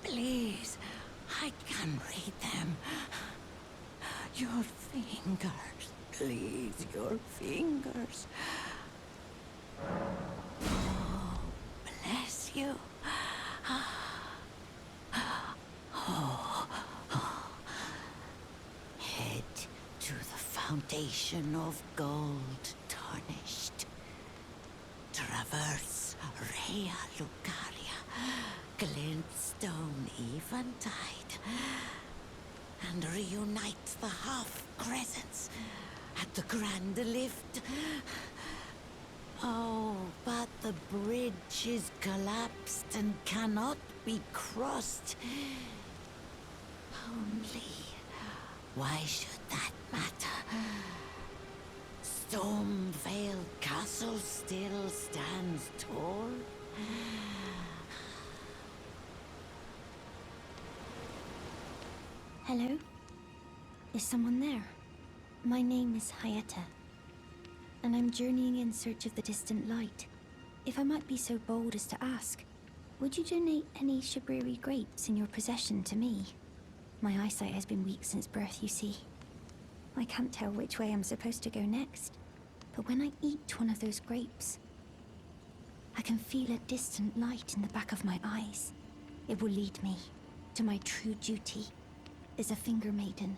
Please, I can read them. Your fingers, please, your fingers. Oh, bless you. Head to the fountain of gold tarnished. Traverse Rea Lucaria, glintstone eventide, and reunite the half-crescents at the grand lift. Oh, but the bridge is collapsed and cannot be crossed. Only, why should that matter? Stormvale Castle still stands tall. Hello? Is someone there? My name is Hayata, and I'm journeying in search of the distant light. If I might be so bold as to ask, would you donate any Shabriri grapes in your possession to me? My eyesight has been weak since birth, you see. I can't tell which way I'm supposed to go next, but when I eat one of those grapes, I can feel a distant light in the back of my eyes. It will lead me to my true duty as a finger maiden.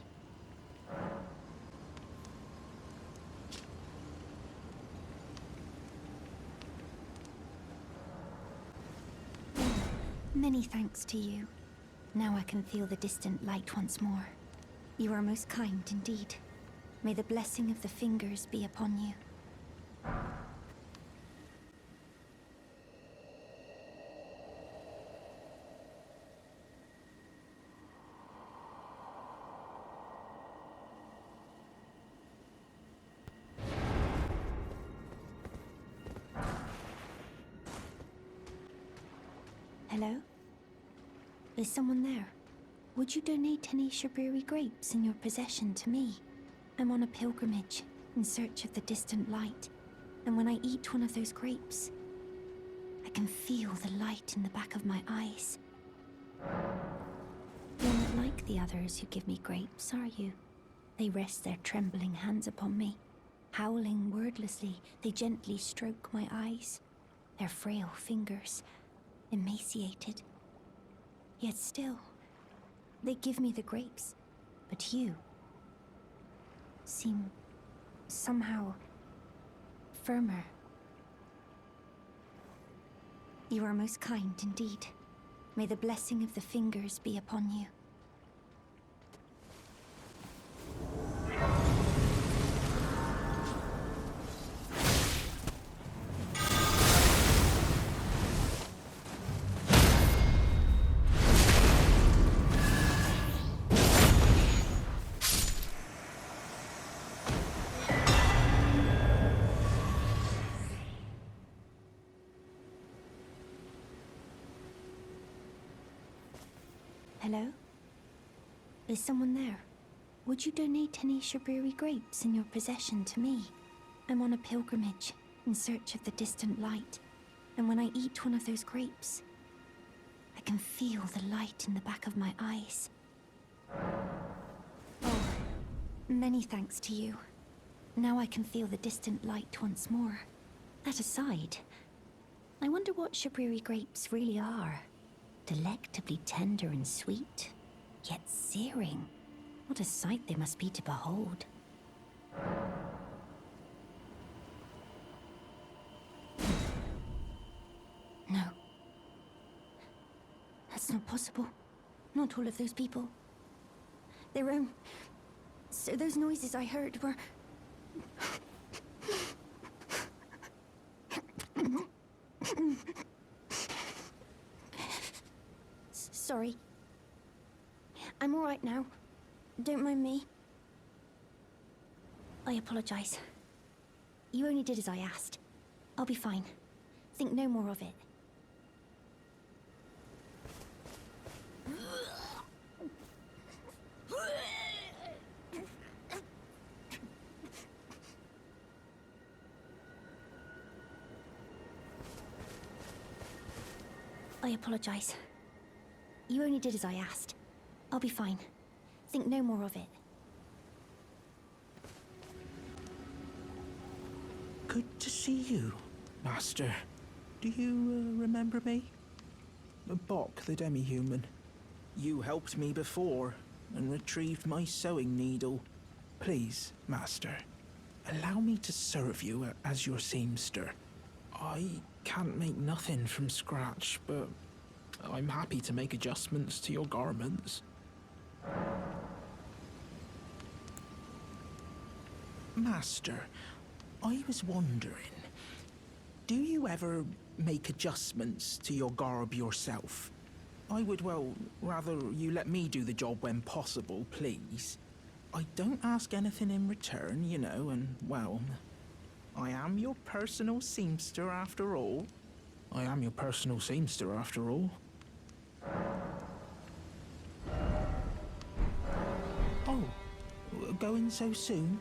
Many thanks to you. Now I can feel the distant light once more. You are most kind indeed. May the blessing of the fingers be upon you. Hello? Is someone there? Would you donate any Shabriri grapes in your possession to me? I'm on a pilgrimage in search of the distant light, and when I eat one of those grapes, I can feel the light in the back of my eyes. You're not like the others who give me grapes, are you? They rest their trembling hands upon me. Howling wordlessly, they gently stroke my eyes. Their frail fingers, emaciated. Yet still, they give me the grapes. But you seem somehow firmer. You are most kind indeed. May the blessing of the fingers be upon you. Hello? Is someone there? Would you donate any Shabriri grapes in your possession to me? I'm on a pilgrimage in search of the distant light, and when I eat one of those grapes, I can feel the light in the back of my eyes. Oh, many thanks to you. Now I can feel the distant light once more. That aside, I wonder what Shabriri grapes really are. Delectably tender and sweet, yet searing. What a sight they must be to behold. No. That's not possible. Not all of those people. Their own... So those noises I heard were... Sorry. I'm all right now. Don't mind me. I apologize. You only did as I asked. I'll be fine. Think no more of it. I apologize. You only did as I asked. I'll be fine. Think no more of it. Good to see you, Master. Do you remember me? Bok, the demi-human. You helped me before and retrieved my sewing needle. Please, Master, allow me to serve you as your seamster. I can't make nothing from scratch, but I'm happy to make adjustments to your garments. Master, I was wondering, do you ever make adjustments to your garb yourself? I would, well, rather you let me do the job when possible, please. I don't ask anything in return, you know, and, well, I am your personal seamster after all. I am your personal seamster after all. Oh, going so soon?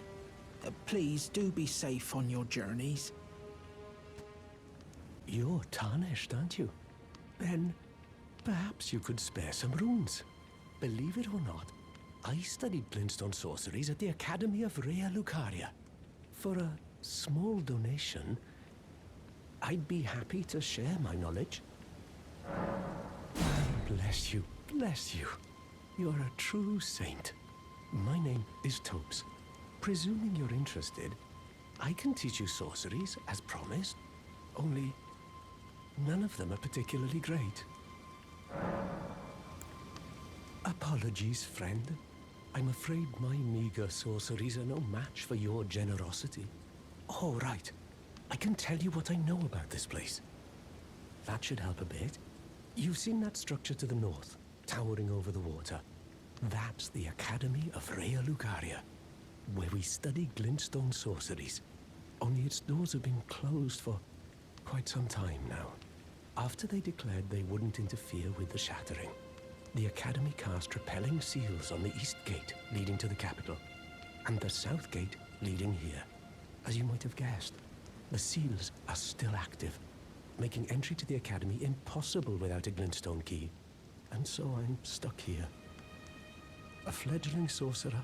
Please do be safe on your journeys. You're tarnished, aren't you? Then perhaps you could spare some runes. Believe it or not, I studied glintstone sorceries at the Academy of Rea Lucaria. For a small donation, I'd be happy to share my knowledge. Bless you, bless you. You're a true saint. My name is Tobes. Presuming you're interested, I can teach you sorceries, as promised. Only, none of them are particularly great. Apologies, friend. I'm afraid my meager sorceries are no match for your generosity. Oh, right. I can tell you what I know about this place. That should help a bit. You've seen that structure to the north, towering over the water. That's the Academy of Rea Lucaria, where we study glintstone sorceries. Only its doors have been closed for quite some time now. After they declared they wouldn't interfere with the shattering, the Academy cast repelling seals on the east gate leading to the capital, and the south gate leading here. As you might have guessed, the seals are still active, making entry to the Academy impossible without a glintstone key. And so I'm stuck here. A fledgling sorcerer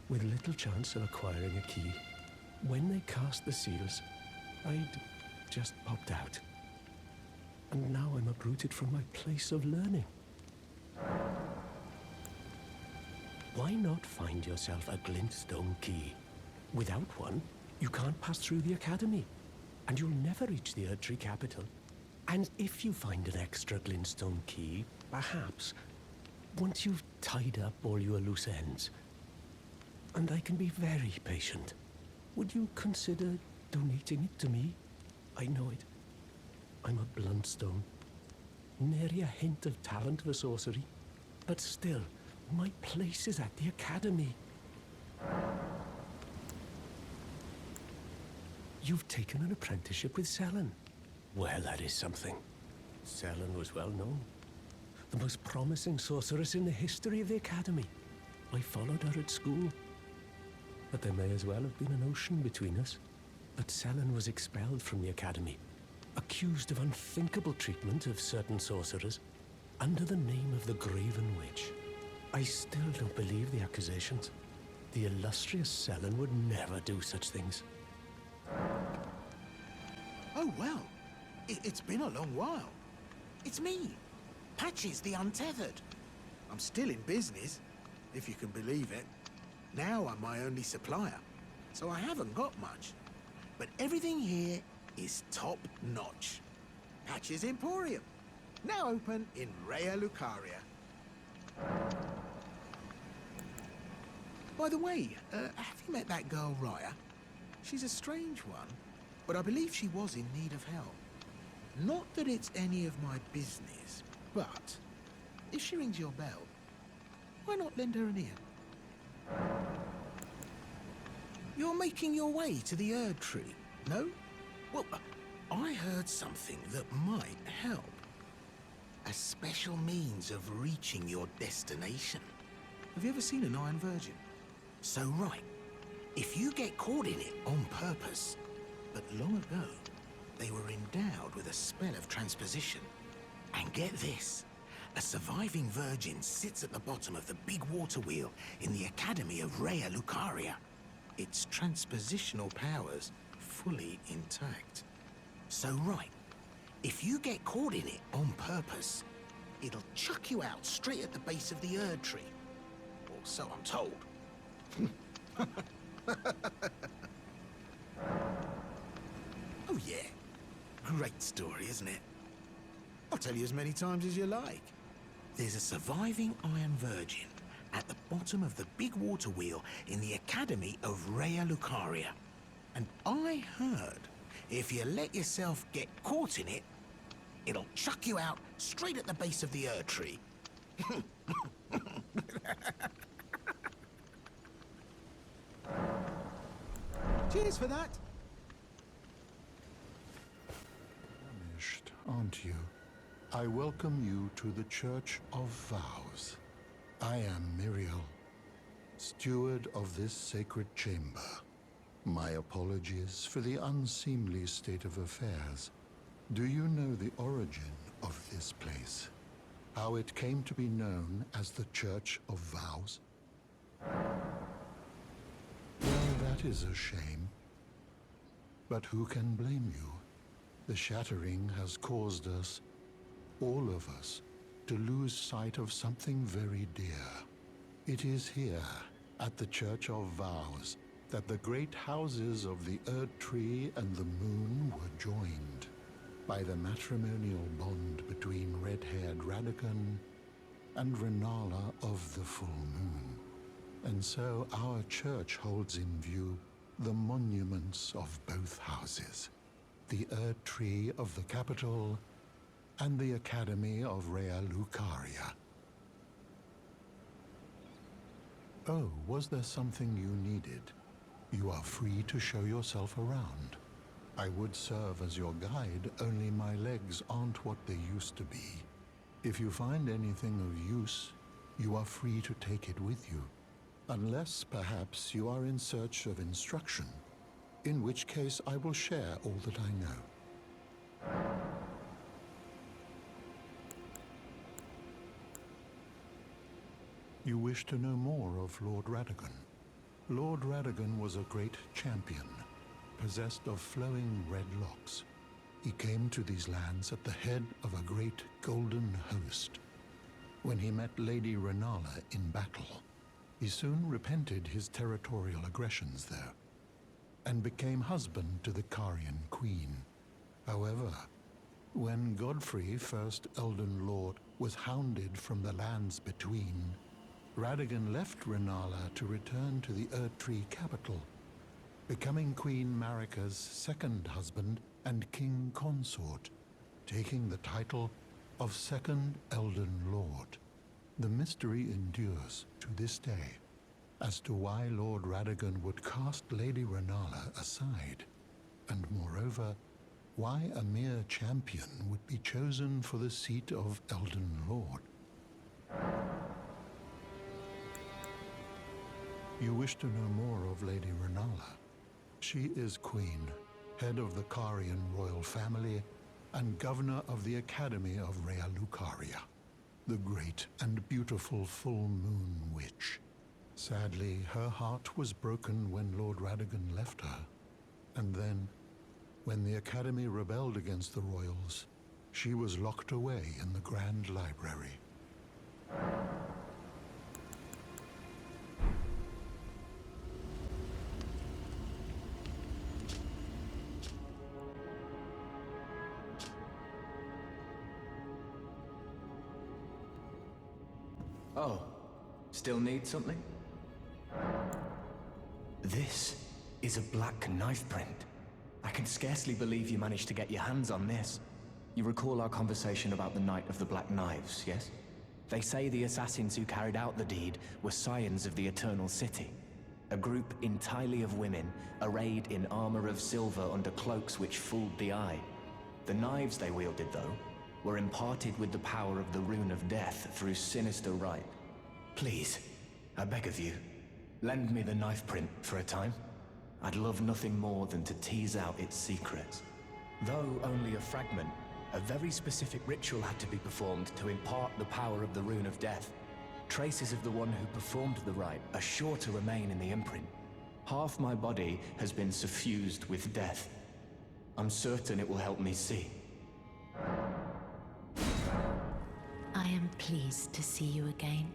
with little chance of acquiring a key. When they cast the seals, I'd just popped out. And now I'm uprooted from my place of learning. Why not find yourself a glintstone key? Without one, you can't pass through the Academy, and you'll never reach the Erdtree capital. And if you find an extra glintstone key, perhaps, once you've tied up all your loose ends, and I can be very patient, would you consider donating it to me? I know it. I'm a bluntstone. Nary a hint of talent for sorcery. But still, my place is at the Academy. You've taken an apprenticeship with Selen. Well, that is something. Selen was well known. The most promising sorceress in the history of the Academy. I followed her at school. But there may as well have been an ocean between us. But Selen was expelled from the Academy, accused of unthinkable treatment of certain sorcerers, under the name of the Graven Witch. I still don't believe the accusations. The illustrious Selen would never do such things. Oh, well, it's been a long while. It's me, Patches the Untethered. I'm still in business, if you can believe it. Now I'm my only supplier, so I haven't got much. But everything here is top-notch. Patches Emporium, now open in Rea Lucaria. By the way, have you met that girl, Raya? She's a strange one, but I believe she was in need of help. Not that it's any of my business, but if she rings your bell, why not lend her an ear? You're making your way to the Erdtree, no? Well, I heard something that might help. A special means of reaching your destination. Have you ever seen an Iron Virgin? So right, if you get caught in it on purpose, but long ago, they were endowed with a spell of transposition. And get this, A surviving virgin sits at the bottom of the big water wheel in the Academy of Rea Lucaria. Its transpositional powers fully intact. So right, if you get caught in it on purpose, it'll chuck you out straight at the base of the Erd tree. Or so I'm told. Oh yeah, great story, isn't it? I'll tell you as many times as you like. There's a surviving Iron Virgin at the bottom of the big water wheel in the Academy of Rea Lucaria. And I heard if you let yourself get caught in it, it'll chuck you out straight at the base of the Erd tree. Cheers for that. Famished, aren't you? I welcome you to the Church of Vows. I am Miriel, steward of this sacred chamber. My apologies for the unseemly state of affairs. Do you know the origin of this place? How it came to be known as the Church of Vows? Well, that is a shame. But who can blame you? The shattering has caused us, all of us, to lose sight of something very dear. It is here, at the Church of Vows, that the great houses of the Erd Tree and the Moon were joined by the matrimonial bond between red-haired Radagon and Renala of the Full Moon. And so our church holds in view the monuments of both houses, the Erd Tree of the capital and the Academy of Rea Lucaria. Oh, was there something you needed? You are free to show yourself around. I would serve as your guide, only my legs aren't what they used to be. If you find anything of use, you are free to take it with you. Unless, perhaps, you are in search of instruction, in which case I will share all that I know. You wish to know more of Lord Radagon? Lord Radagon was a great champion, possessed of flowing red locks. He came to these lands at the head of a great golden host. When he met Lady Renala in battle, he soon repented his territorial aggressions there, and became husband to the Carian queen. However, when Godfrey, first Elden Lord, was hounded from the lands between, Radagon left Renala to return to the Erd Tree capital, becoming Queen Marika's second husband and king consort, taking the title of Second Elden Lord. The mystery endures to this day as to why Lord Radagon would cast Lady Renala aside, and moreover, why a mere champion would be chosen for the seat of Elden Lord. You wish to know more of Lady Renala? She is Queen, head of the Carian royal family, and governor of the Academy of Rea Lucaria, the great and beautiful full moon witch. Sadly, her heart was broken when Lord Radagon left her, and then, when the Academy rebelled against the royals, she was locked away in the Grand Library. Oh, still need something? This is a black knife print. I can scarcely believe you managed to get your hands on this. You recall our conversation about the Night of the Black Knives, yes? They say the assassins who carried out the deed were scions of the Eternal City. A group entirely of women, arrayed in armor of silver under cloaks which fooled the eye. The knives they wielded, though, were imparted with the power of the Rune of Death through sinister rite. Please, I beg of you, lend me the knife print for a time. I'd love nothing more than to tease out its secrets. Though only a fragment, A very specific ritual had to be performed to impart the power of the Rune of Death. Traces of the one who performed the rite are sure to remain in the imprint. Half my body has been suffused with death. I'm certain it will help me see. I am pleased to see you again.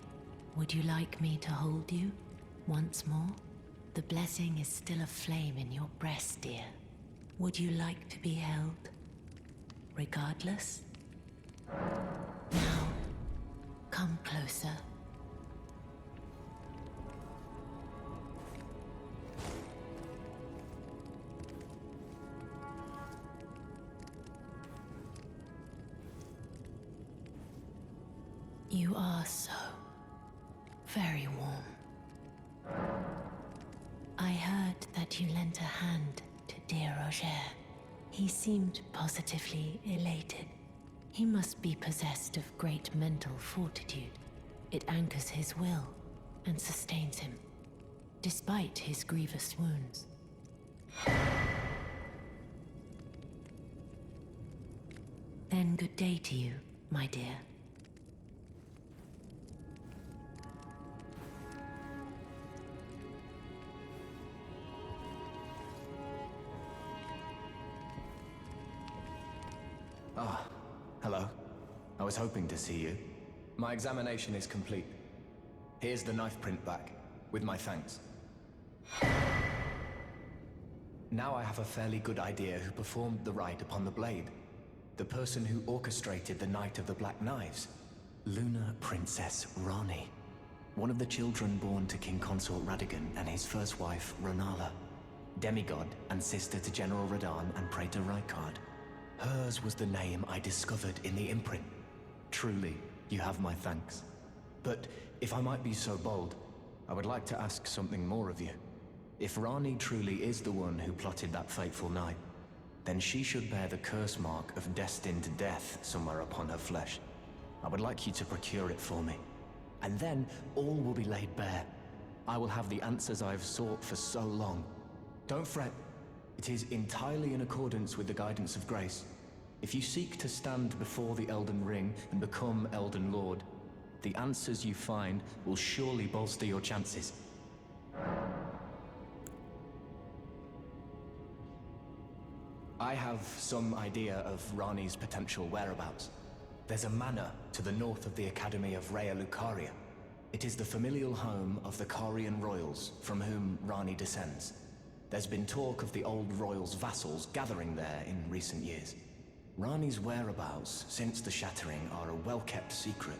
Would you like me to hold you once more? The blessing is still aflame in your breast, dear. Would you like to be held? Regardless? Now, come closer. You are so very warm. I heard that you lent a hand to dear Roger. He seemed positively elated. He must be possessed of great mental fortitude. It anchors his will and sustains him, despite his grievous wounds. Then good day to you, my dear. Ah, hello. I was hoping to see you. My examination is complete. Here's the knife print back, with my thanks. Now I have a fairly good idea who performed the rite upon the blade. The person who orchestrated the Night of the Black Knives. Lunar Princess Rani. One of the children born to King Consort Radagon and his first wife, Ronala. Demigod and sister to General Radahn and Praetor Rykard. Hers was the name I discovered in the imprint. Truly, you have my thanks. But if I might be so bold, I would like to ask something more of you. If Rani truly is the one who plotted that fateful night, then she should bear the curse mark of destined death somewhere upon her flesh. I would like you to procure it for me. And then all will be laid bare. I will have the answers I have sought for so long. Don't fret. It is entirely in accordance with the guidance of grace. If you seek to stand before the Elden Ring and become Elden Lord, the answers you find will surely bolster your chances. I have some idea of Rani's potential whereabouts. There's a manor to the north of the Academy of Rhea Lucaria. It is the familial home of the Carian royals from whom Rani descends. There's been talk of the old royals' vassals gathering there in recent years. Rani's whereabouts since the Shattering are a well-kept secret.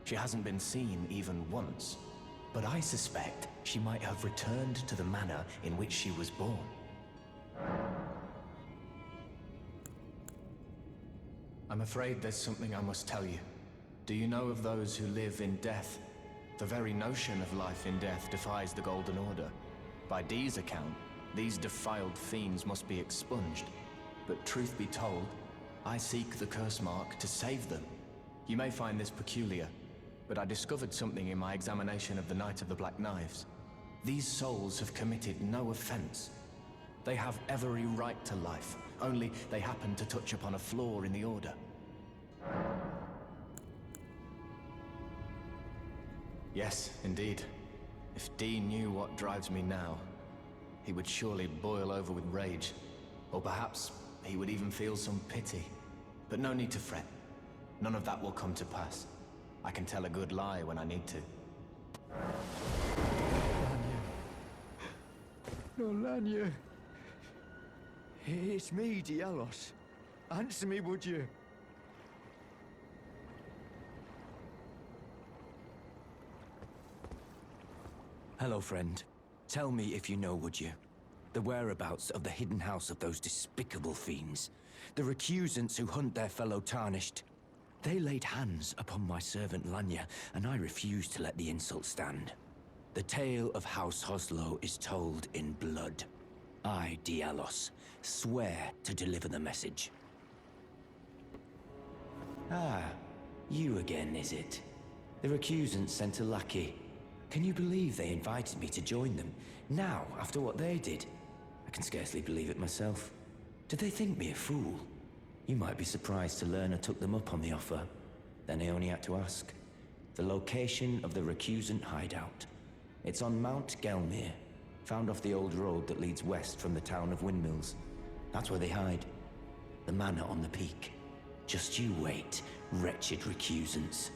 She hasn't been seen even once, but I suspect she might have returned to the manor in which she was born. I'm afraid there's something I must tell you. Do you know of those who live in death? The very notion of life in death defies the Golden Order. By Dee's account, these defiled fiends must be expunged. But truth be told, I seek the curse mark to save them. You may find this peculiar, but I discovered something in my examination of the Night of the Black Knives. These souls have committed no offense. They have every right to life, only they happen to touch upon a flaw in the Order. Yes, indeed. If Dee knew what drives me now, he would surely boil over with rage. Or perhaps he would even feel some pity. But no need to fret. None of that will come to pass. I can tell a good lie when I need to. Liurnia. It's me, Dialos. Answer me, would you? Hello, friend. Tell me if you know, would you? The whereabouts of the hidden house of those despicable fiends. The recusants who hunt their fellow tarnished. They laid hands upon my servant Liurnia, and I refused to let the insult stand. The tale of House Hoslo is told in blood. I, Dialos, swear to deliver the message. Ah, you again, is it? The recusants sent a lackey. Can you believe they invited me to join them? Now, after what they did? I can scarcely believe it myself. Did they think me a fool? You might be surprised to learn I took them up on the offer. Then I only had to ask. The location of the recusant hideout. It's on Mount Gelmir, found off the old road that leads west from the town of Windmills. That's where they hide. The manor on the peak. Just you wait, wretched recusants.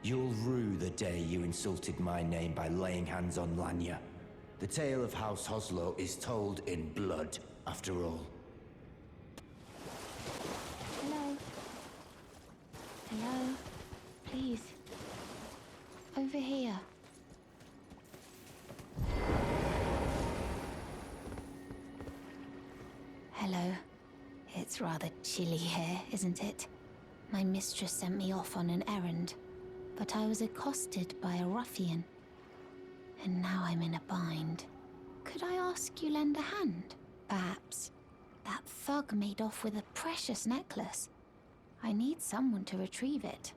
You'll rue the day you insulted my name by laying hands on Lanya. The tale of House Hoslo is told in blood, after all. Hello? Hello? Please. Over here. Hello. It's rather chilly here, isn't it? My mistress sent me off on an errand, but I was accosted by a ruffian. And now I'm in a bind. Could I ask you lend a hand? Perhaps. That thug made off with a precious necklace. I need someone to retrieve it.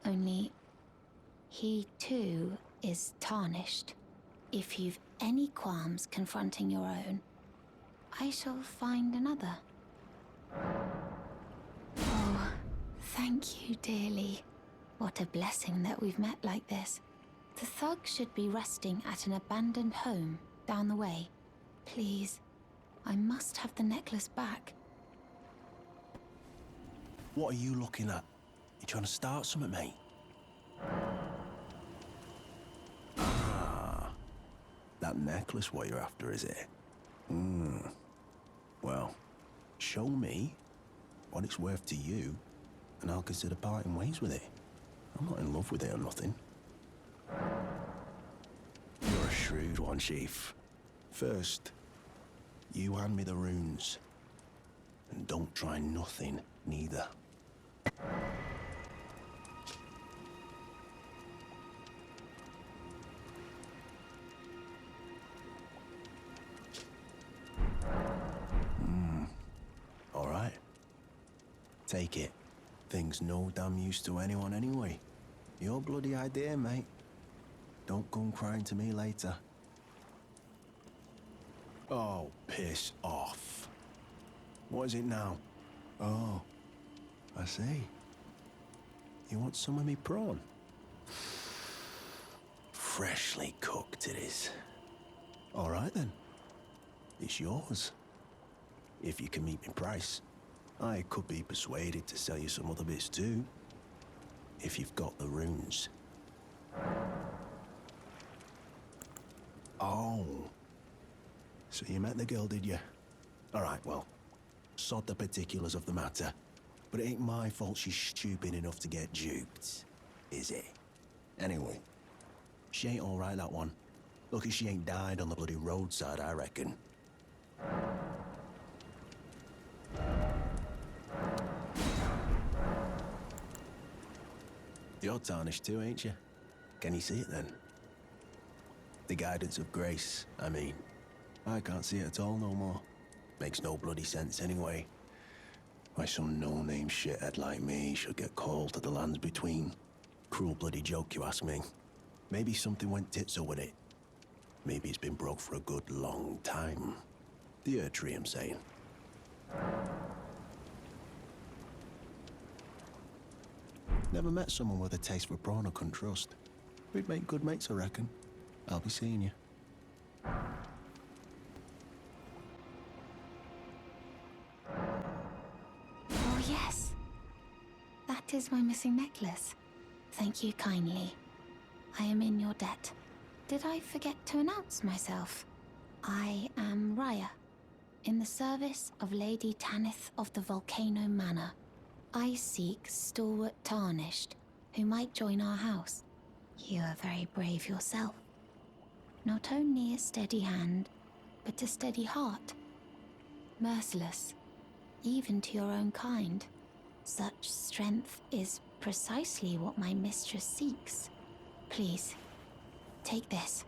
Only, he too is tarnished. If you've any qualms confronting your own, I shall find another. Oh, thank you dearly. What a blessing that we've met like this. The thug should be resting at an abandoned home down the way. Please, I must have the necklace back. What are you looking at? You trying to start something, mate? Ah, that necklace what you're after, is it? Well, show me what it's worth to you, and I'll consider parting ways with it. I'm not in love with it or nothing. You're a shrewd one, Chief. First, you hand me the runes. And don't try nothing, neither. All right. Take it. Thing's no damn use to anyone anyway. Your bloody idea, mate. Don't come crying to me later. Oh, piss off. What is it now? Oh, I see. You want some of me prawn? Freshly cooked it is. All right then. It's yours. If you can meet me price. I could be persuaded to sell you some other bits too. If you've got the runes. Oh. So you met the girl, did you? All right, well, sod the particulars of the matter. But it ain't my fault she's stupid enough to get duped, is it? Anyway, she ain't all right, that one. Lucky she ain't died on the bloody roadside, I reckon. You're tarnished too, ain't you? Can you see it then? The guidance of grace, I mean. I can't see it at all no more. Makes no bloody sense anyway. Why some no-name shithead like me should get called to the lands between. Cruel bloody joke, you ask me. Maybe something went tits up with it. Maybe it's been broke for a good long time. The Earth Tree, I'm saying. Never met someone with a taste for prawn I couldn't trust. We'd make good mates, I reckon. I'll be seeing you. Oh yes. That is my missing necklace. Thank you kindly. I am in your debt. Did I forget to announce myself? I am Raya, in the service of Lady Tanith of the Volcano Manor. I seek stalwart tarnished, who might join our house. You are very brave yourself. Not only a steady hand, but a steady heart. Merciless, even to your own kind. Such strength is precisely what my mistress seeks. Please, take this.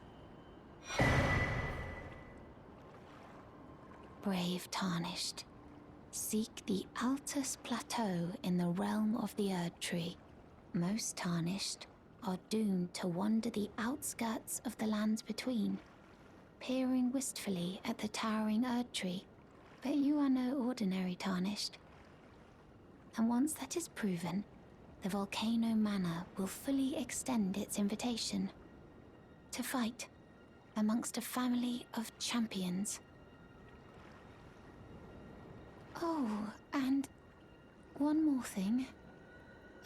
Brave tarnished. Seek the Altus Plateau in the realm of the Erd Tree. Most tarnished are doomed to wander the outskirts of the lands between, peering wistfully at the towering Erd Tree. But you are no ordinary tarnished. And once that is proven, the Volcano Manor will fully extend its invitation to fight amongst a family of champions. Oh, and one more thing.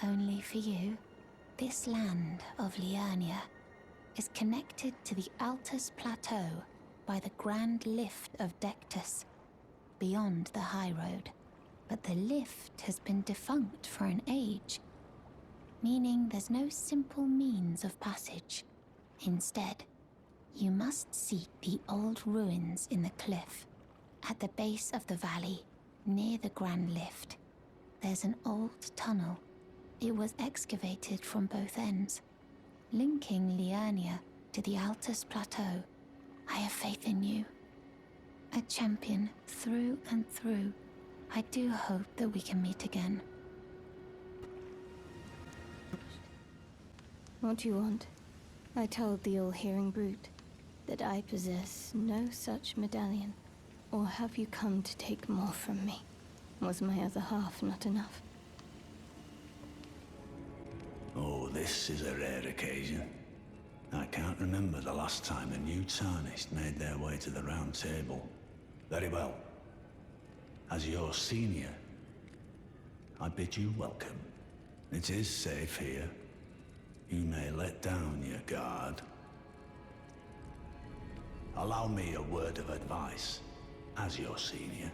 Only for you, this land of Liurnia is connected to the Altus Plateau by the Grand Lift of Dectus, beyond the high road. But the lift has been defunct for an age, meaning there's no simple means of passage. Instead, you must seek the old ruins in the cliff. At the base of the valley, near the Grand Lift, there's an old tunnel. It was excavated from both ends, linking Liurnia to the Altus Plateau. I have faith in you. A champion through and through. I do hope that we can meet again. What do you want? I told the all-hearing brute that I possess no such medallion. Or have you come to take more from me? Was my other half not enough? Oh, this is a rare occasion. I can't remember the last time a new Tarnished made their way to the Round Table. Very well. As your senior, I bid you welcome. It is safe here. You may let down your guard. Allow me a word of advice. As your senior,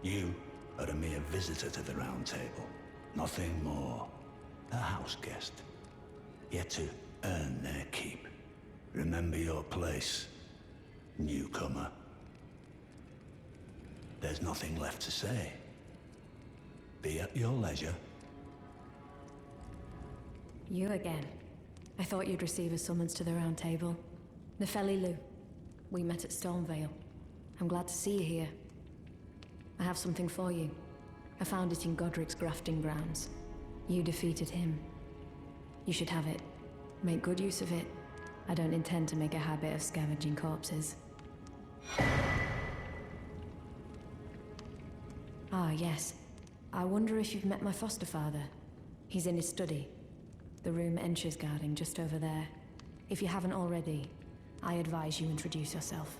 you are a mere visitor to the Round Table. Nothing more. A house guest. Yet to earn their keep. Remember your place, newcomer. There's nothing left to say. Be at your leisure. You again. I thought you'd receive a summons to the Round Table. Nefeli Lu. We met at Stormvale. I'm glad to see you here. I have something for you. I found it in Godric's grafting grounds. You defeated him. You should have it. Make good use of it. I don't intend to make a habit of scavenging corpses. Ah, yes. I wonder if you've met my foster father. He's in his study. The room Encher's guarding just over there. If you haven't already, I advise you introduce yourself.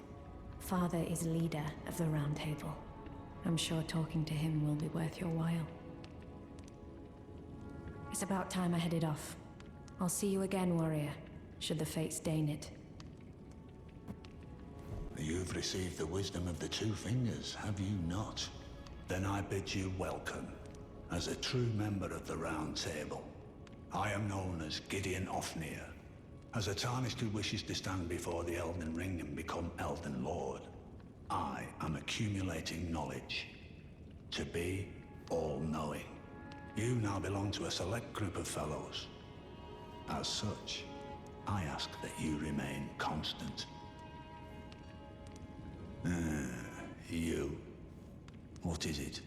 Father is leader of the Round Table. I'm sure talking to him will be worth your while. It's about time I headed off. I'll see you again, warrior, should the fates deign it. You've received the wisdom of the Two Fingers, have you not? Then I bid you welcome, as a true member of the Round Table. I am known as Gideon Ofnir, as a Tarnished who wishes to stand before the Elden Ring and become Elden Lord. I am accumulating knowledge, to be all-knowing. You now belong to a select group of fellows. As such, I ask that you remain constant. You. What is it?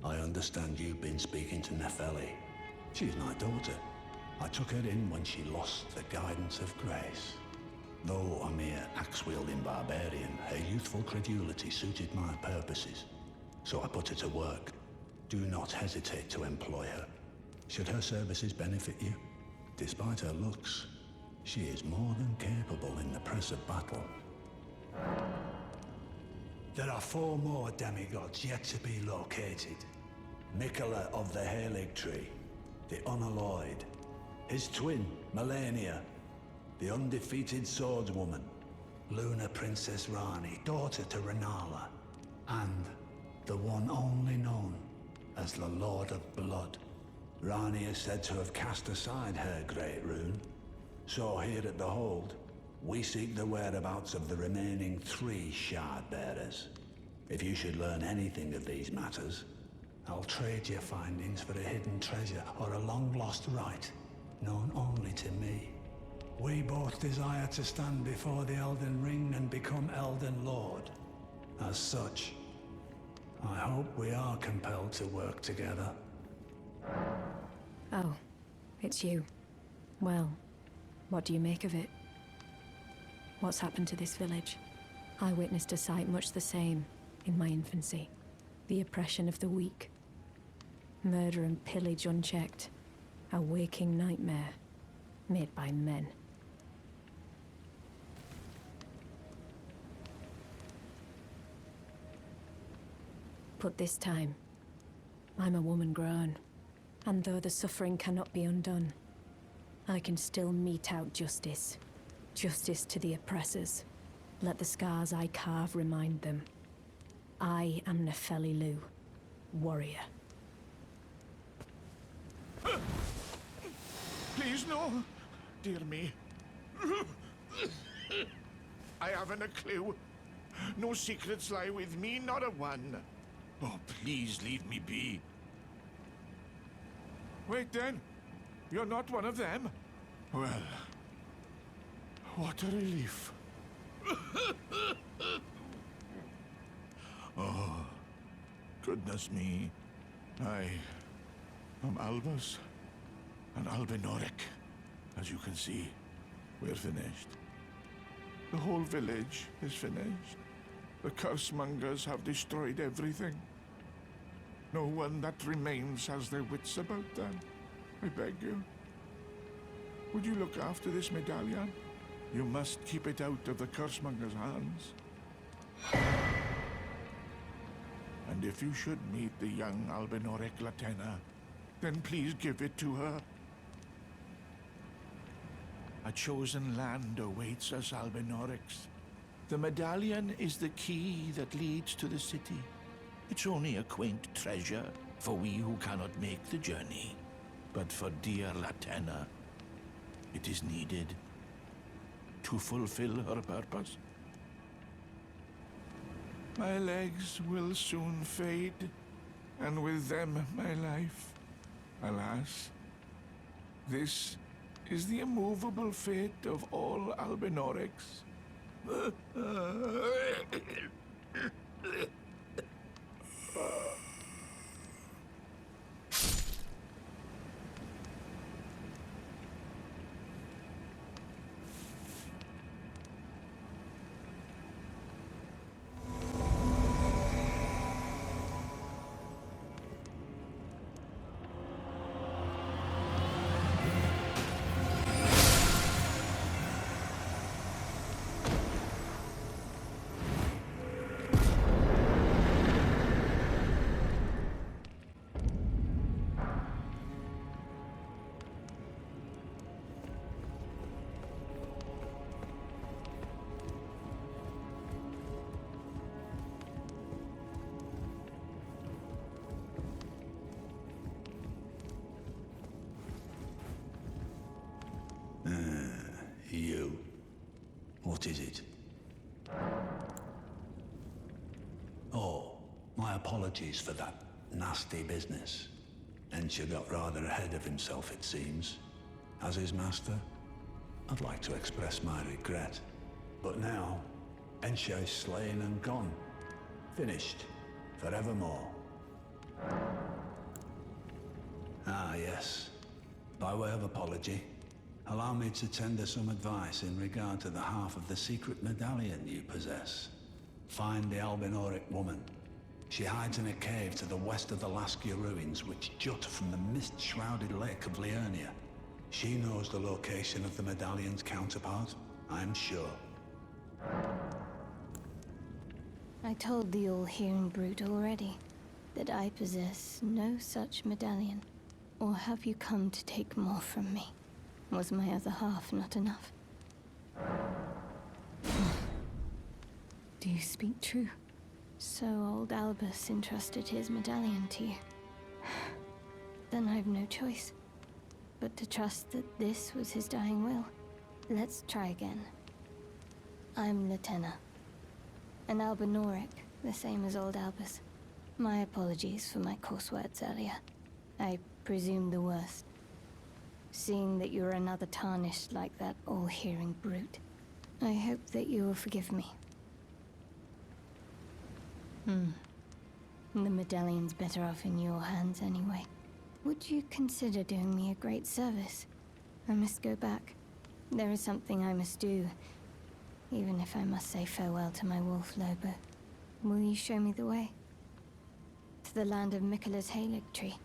I understand you've been speaking to Nefeli. She's my daughter. I took her in when she lost the guidance of grace. Though a mere axe-wielding barbarian, her youthful credulity suited my purposes. So I put her to work. Do not hesitate to employ her. Should her services benefit you, despite her looks, she is more than capable in the press of battle. There are 4 more demigods yet to be located. Mikola of the Halig Tree, the Unalloyed, his twin, Melania, the undefeated swordswoman, Luna Princess Rani, daughter to Renala, and the one only known as the Lord of Blood. Rani is said to have cast aside her great rune, so here at the Hold, we seek the whereabouts of the remaining 3 shard bearers. If you should learn anything of these matters, I'll trade your findings for a hidden treasure or a long-lost right, known only to me. We both desire to stand before the Elden Ring and become Elden Lord. As such, I hope we are compelled to work together. Oh, it's you. Well, what do you make of it? What's happened to this village? I witnessed a sight much the same in my infancy. The oppression of the weak. Murder and pillage unchecked. A waking nightmare. Made by men. But this time, I'm a woman grown. And though the suffering cannot be undone, I can still mete out justice. Justice to the oppressors. Let the scars I carve remind them. I am Nefeli Lu, warrior. Please, no. Dear me. I haven't a clue. No secrets lie with me, not a one. Oh, please leave me be. Wait then. You're not one of them? Well, what a relief. Oh, goodness me. I am Albus and Albinoric. As you can see, we're finished. The whole village is finished. The cursemongers have destroyed everything. No one that remains has their wits about them. I beg you. Would you look after this medallion? You must keep it out of the cursemonger's hands. And if you should meet the young Albinoric Latena, then please give it to her. A chosen land awaits us, Albinorics. The medallion is the key that leads to the city. It's only a quaint treasure for we who cannot make the journey. But for dear Latena, it is needed to fulfill her purpose. My legs will soon fade, and with them my life. Alas, this is the immovable fate of all Albinorics. You. What is it? Oh, my apologies for that nasty business. Ensha got rather ahead of himself, it seems. As his master, I'd like to express my regret. But now, Ensha is slain and gone. Finished. Forevermore. Ah, yes. By way of apology, allow me to tender some advice in regard to the half of the secret medallion you possess. Find the Albinoric woman. She hides in a cave to the west of the Laskia ruins, which jut from the mist-shrouded lake of Liurnia. She knows the location of the medallion's counterpart, I'm sure. I told the all-hearing brute already that I possess no such medallion. Or have you come to take more from me? Was my other half not enough? Do you speak true? So old Albus entrusted his medallion to you. Then I've no choice but to trust that this was his dying will. Let's try again. I'm Latena. An Albinoric, the same as old Albus. My apologies for my coarse words earlier. I presume the worst. Seeing that you're another tarnished like that all-hearing brute, I hope that you will forgive me. The medallion's better off in your hands anyway. Would you consider doing me a great service? I must go back. There is something I must do, even if I must say farewell to my wolf Lobo. Will you show me the way? to the land of Miquella's Halig tree.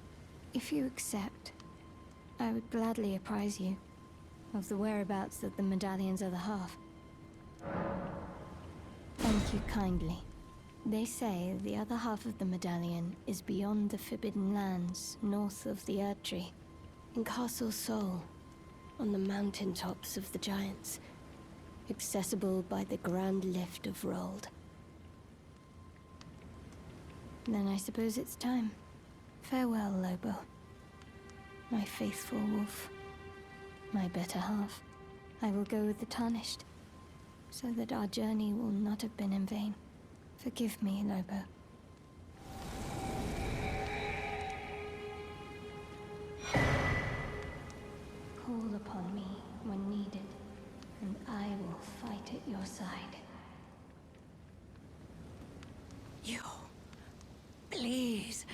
If you accept, I would gladly apprise you of the whereabouts of the medallion's other half. Thank you kindly. They say the other half of the medallion is beyond the Forbidden Lands, north of the Erd Tree, in Castle Sol, on the mountain tops of the Giants, accessible by the Grand Lift of Rold. Then I suppose it's time. Farewell, Lobo. My faithful wolf. My better half. I will go with the Tarnished, so that our journey will not have been in vain. Forgive me, Lobo. Call upon me when needed, and I will fight at your side. You... Please,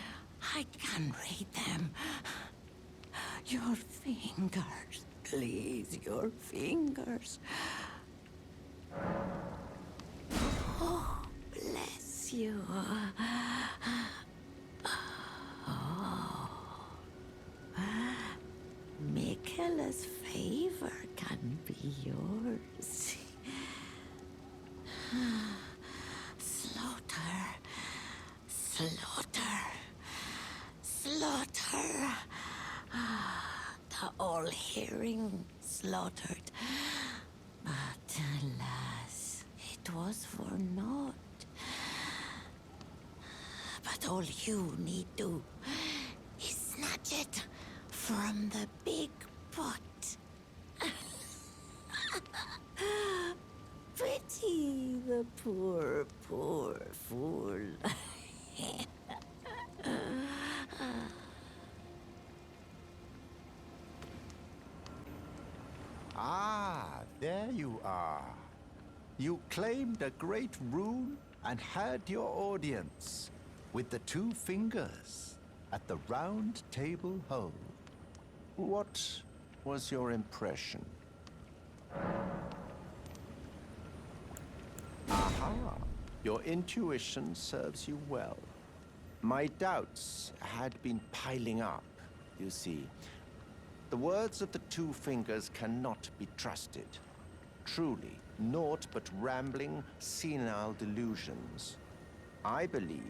I can read them. Your fingers, please, your fingers. Oh, bless you. Oh. Miquella's favor can be yours. Slaughter. Slaughter. Slaughter. The all-hearing slaughtered. But alas, it was for naught. But all you need do is snatch it from the big pot. Pity the poor, poor fool. Ah, there you are. You claimed a great rune and had your audience with the two fingers at the round table hole. What was your impression? Aha, your intuition serves you well. My doubts had been piling up, you see. The words of the two fingers cannot be trusted. Truly, naught but rambling, senile delusions. I believe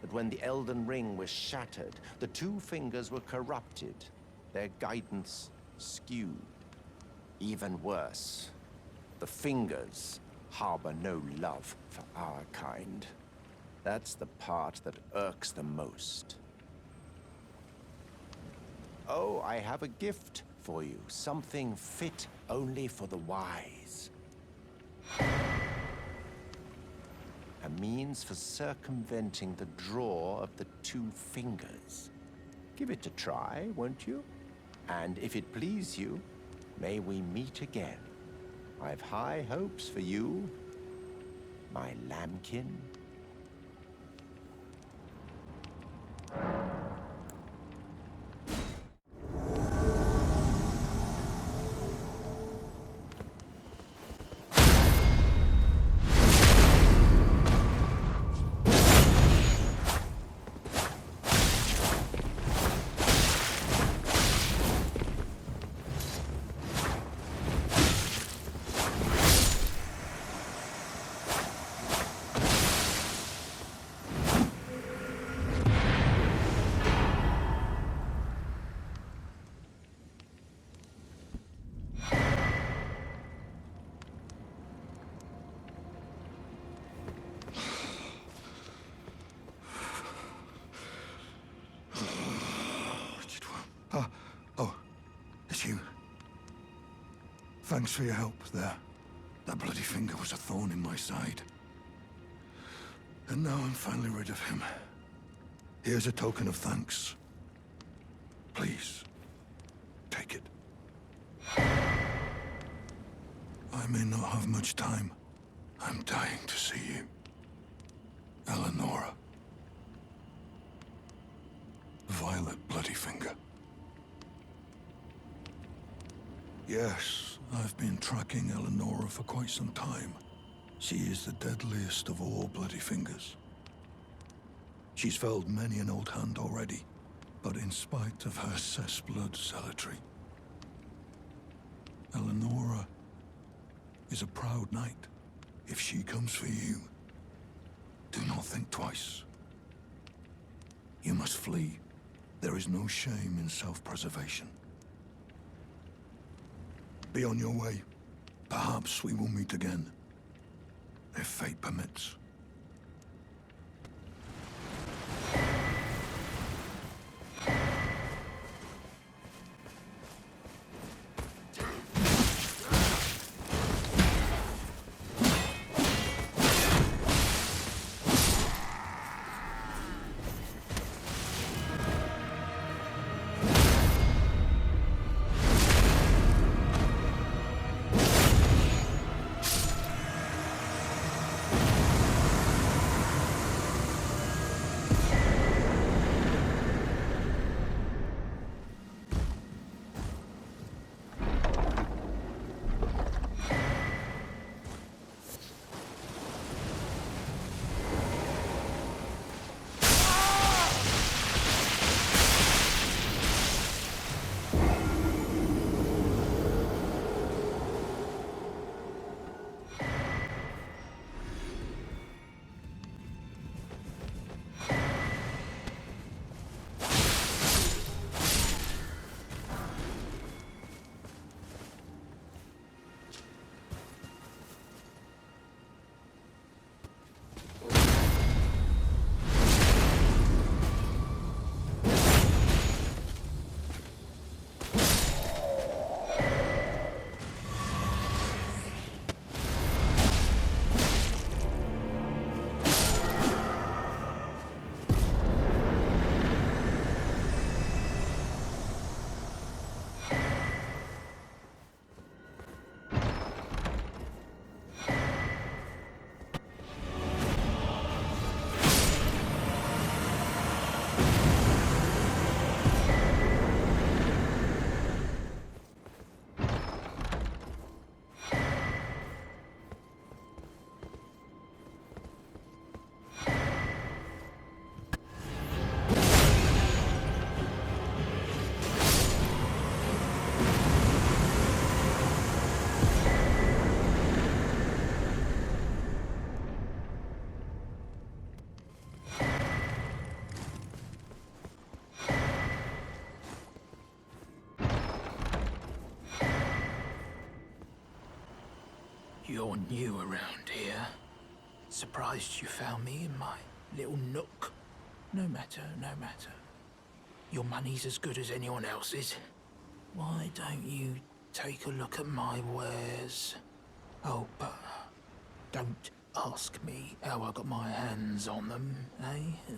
that when the Elden Ring was shattered, the two fingers were corrupted, their guidance skewed. Even worse, the fingers harbor no love for our kind. That's the part that irks the most. Oh, I have a gift for you. Something fit only for the wise. A means for circumventing the draw of the two fingers. Give it a try, won't you? And if it please you, may we meet again. I've high hopes for you, my lambkin. Thanks for your help there. That bloody finger was a thorn in my side. And now I'm finally rid of him. Here's a token of thanks. Please, take it. I may not have much time. I'm dying to see you. Eleonora. Violet Bloodyfinger. Yes, I've been tracking Eleonora for quite some time. She is the deadliest of all Bloody Fingers. She's felled many an old hand already, but in spite of her cessblood zealotry, Eleonora is a proud knight. If she comes for you, do not think twice. You must flee. There is no shame in self-preservation. Be on your way. Perhaps we will meet again, if fate permits. You're new around here. Surprised you found me in my little nook. No matter, no matter. Your money's as good as anyone else's. Why don't you take a look at my wares? Oh, but don't ask me how I got my hands on them, eh?